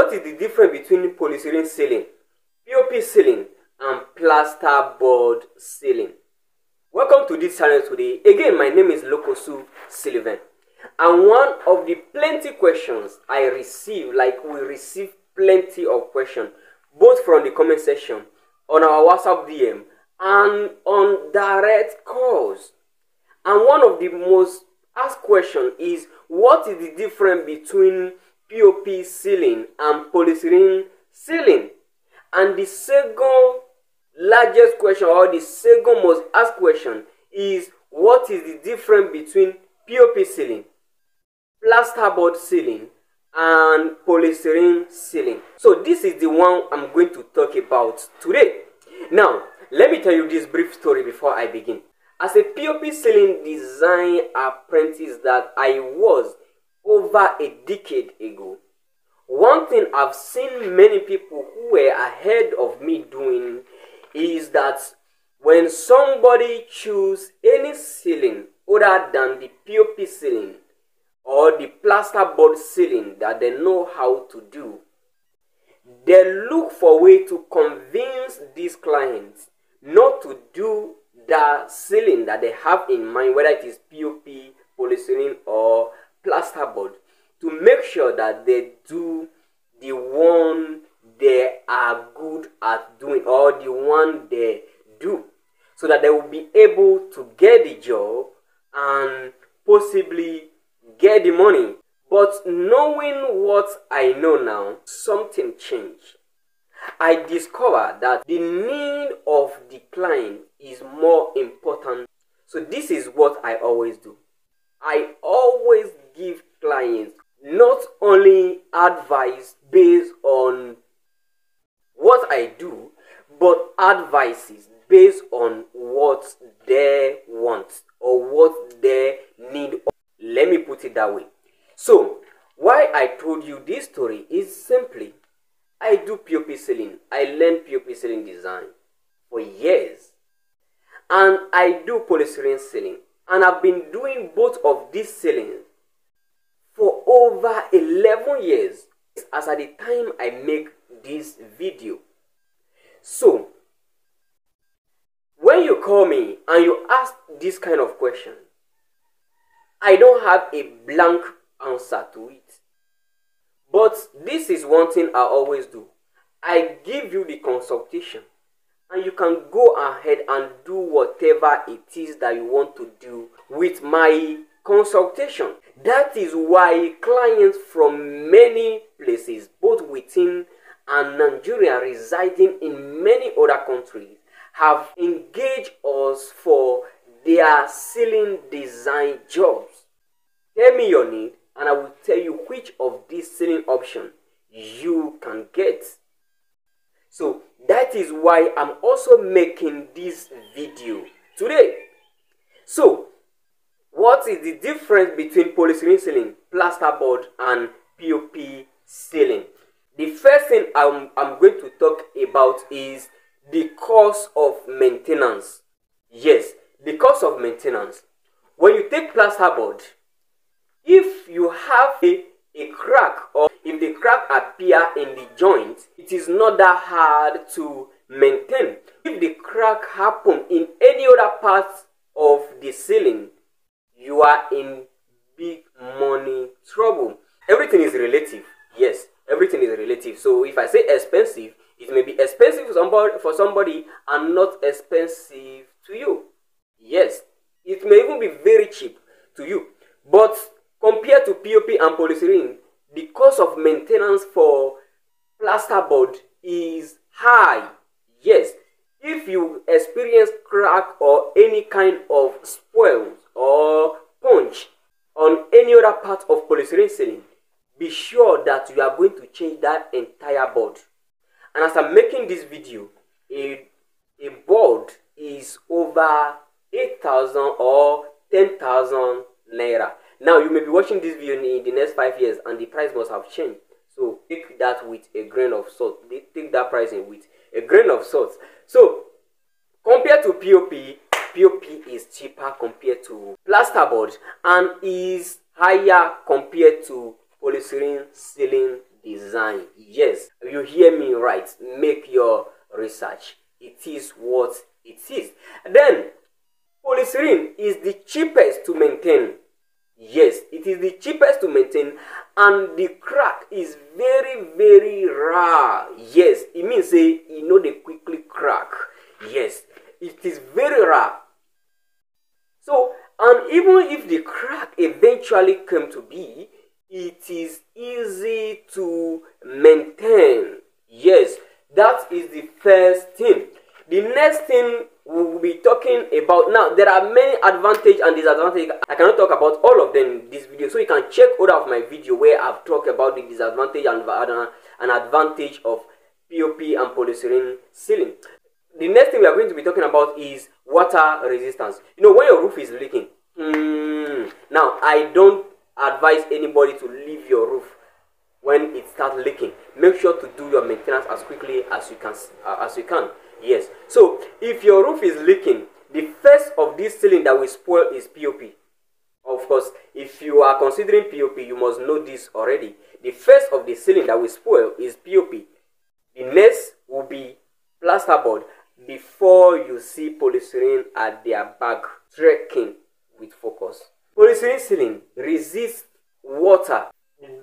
What is the difference between polystyrene ceiling, POP ceiling, and plasterboard ceiling? Welcome to this channel today. Again, my name is Lokosu Sylvain. And one of the plenty questions I receive, like we receive plenty of questions, both from the comment section, on our WhatsApp DM, and on direct calls. And one of the most asked questions is, what is the difference between POP ceiling and polystyrene ceiling? And the second largest question, or the second most asked question, is what is the difference between POP ceiling, plasterboard ceiling, and polystyrene ceiling? So this is the one I'm going to talk about today. Now, let me tell you this brief story before I begin. As a POP ceiling design apprentice that I was over a decade ago, one thing I've seen many people who were ahead of me doing is that when somebody chooses any ceiling other than the POP ceiling or the plasterboard ceiling that they know how to do, they look for a way to convince these clients not to do the ceiling that they have in mind, whether it is POP, polystyrene, or plasterboard, to make sure that they do the one they are good at doing, or the one they do, so that they will be able to get the job and possibly get the money. But knowing what I know now, something changed. I discovered that the need of the client is more important. So this is what I always do. I always give clients not only advice based on what I do, but advices based on what they want or what they need. Let me put it that way. So why I told you this story is simply, I do POP ceiling. I learned POP ceiling design for years. And I do polystyrene ceiling. And I've been doing both of these ceilings for over 11 years as at the time I make this video. So, when you call me and you ask this kind of question, I don't have a blank answer to it. But this is one thing I always do. I give you the consultation, and you can go ahead and do whatever it is that you want to do with my consultation. That is why clients from many places, both within and Nigeria, residing in many other countries, have engaged us for their ceiling design jobs. Tell me your need, and I will tell you which of these ceiling options you can get. So that is why I'm also making this video today. So what is the difference between polystyrene ceiling, plasterboard, and POP ceiling? The first thing I'm going to talk about is the cost of maintenance. Yes, the cost of maintenance. When you take plasterboard, if you have a crack, or if the crack appear in the joint, it is not that hard to maintain. If the crack happen in any other part of the ceiling, you are in big money trouble. Everything is relative. Yes, everything is relative. So if I say expensive, it may be expensive for somebody and not expensive to you. Yes, it may even be very cheap to you. But compared to POP and polystyrene, the cost of maintenance for plasterboard is high. Yes, if you experience crack or any kind of spoils or punch on any other part of polystyrene ceiling, be sure that you are going to change that entire board. And as I'm making this video, a board is over 8,000 or 10,000 naira. Now, you may be watching this video in the next 5 years and the price must have changed. So, take that with a grain of salt. Take that pricing with a grain of salt. So, compared to POP, POP is cheaper compared to plasterboard and is higher compared to polystyrene ceiling design. Yes, you hear me right. Make your research. It is what it is. Then, polystyrene is the cheapest to maintain. Yes, it is the cheapest to maintain, and the crack is very, very rare. Yes, it means say you know they quickly crack. Yes, it is very rare. So, and even if the crack eventually came to be, it is easy to maintain. Yes, that is the first thing. The next thing we'll be talking about now, there are many advantages and disadvantages. I cannot talk about all of them in this video, so you can check all of my video where I've talked about the disadvantage and advantage of POP and polystyrene ceiling. The next thing we are going to be talking about is water resistance. You know, when your roof is leaking, now I don't advise anybody to leave your roof when it starts leaking. Make sure to do your maintenance as quickly as you can. Yes. So if your roof is leaking, the first of this ceiling that will spoil is POP. Of course, if you are considering POP, you must know this already. The first of the ceiling that will spoil is POP. The next will be plasterboard before you see polystyrene at their back trekking with focus. Polystyrene ceiling resists water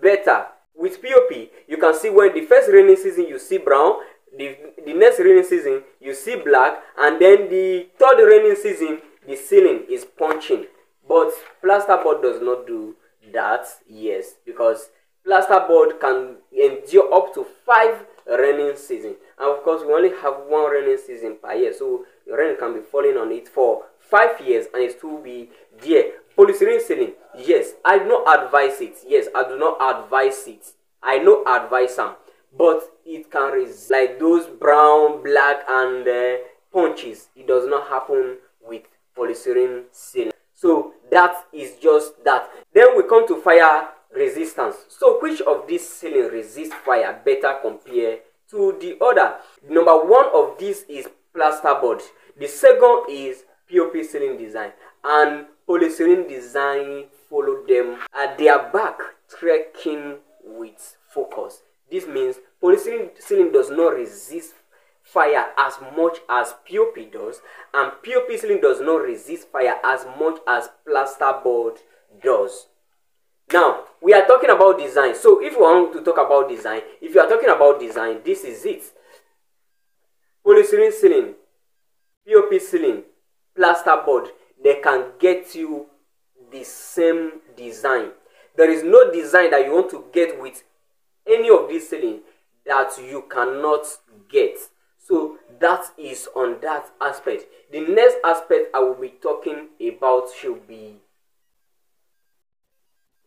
better. With POP, you can see when the first rainy season you see brown, the next rainy season you see black, and then the third rainy season the ceiling is punching. But plasterboard does not do that. Yes, because plasterboard can endure up to 5 raining seasons, and of course we only have 1 raining season per year, so your rain can be falling on it for 5 years and it will be there. Polystyrene ceiling, yes, I do not advise it. Yes, I do not advise it. I know advise some, but it can resist like those brown, black, and punches. It does not happen with polystyrene ceiling. So that is just that. Then we come to fire resistance. So which of these ceiling resist fire better compared to the other? Number one of these is plasterboard. The second is POP ceiling design, and polystyrene design follow them at their back, trekking with focus. This means polystyrene ceiling does not resist fire as much as POP does, and POP ceiling does not resist fire as much as plasterboard does. Now, we are talking about design. So if you want to talk about design, if you are talking about design, this is it. Polystyrene ceiling, POP ceiling, plasterboard, they can get you the same design. There is no design that you want to get with any of these ceiling that you cannot get. So that is on that aspect. The next aspect I will be talking about should be,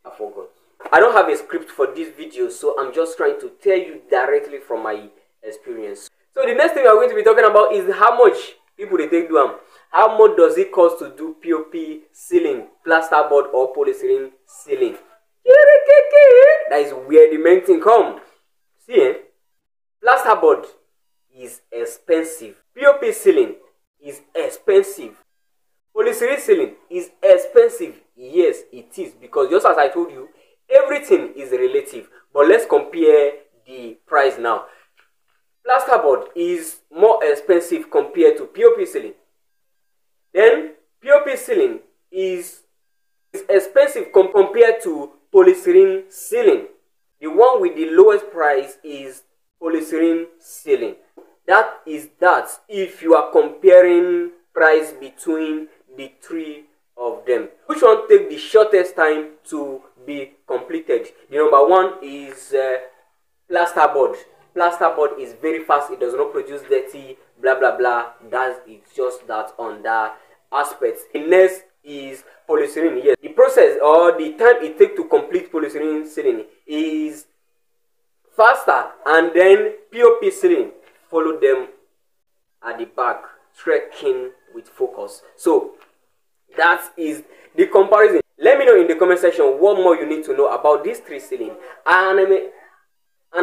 I forgot. I don't have a script for this video, so I'm just trying to tell you directly from my experience. So the next thing we are going to be talking about is how much people they take do them. How much does it cost to do POP ceiling, plasterboard, or polystyrene ceiling? That is where the main thing come. See, plasterboard is expensive. POP ceiling is expensive. Polystyrene ceiling is expensive. Yes, it is, because just as I told you, everything is relative. But let's compare the price now. Plasterboard is more expensive compared to POP ceiling. Then POP ceiling is expensive compared to polystyrene ceiling. The one with the lowest price is polystyrene ceiling. That is that if you are comparing price between the three of them. Which one take the shortest time to be completed? The number one is plasterboard. Plasterboard is very fast. It does not produce dirty, blah blah blah. It's just that on that aspect. The next is polystyrene. Yes, the process or the time it takes to complete polystyrene ceiling is faster, and then POP ceiling follow them at the back, trekking with focus. So that is the comparison. Let me know in the comment section what more you need to know about these three ceiling, and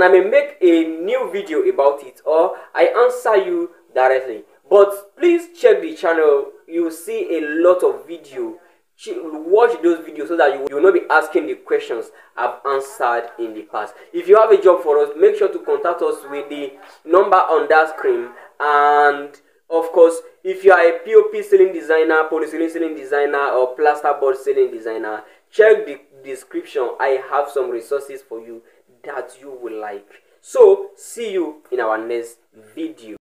I may make a new video about it, or I answer you directly. But please check the channel. You will see a lot of video watch those videos so that you will not be asking the questions I've answered in the past. If you have a job for us, make sure to contact us with the number on that screen. And of course, if you are a POP ceiling designer, polystyrene ceiling designer, or plasterboard ceiling designer, check the description. I have some resources for you that you will like. So see you in our next video.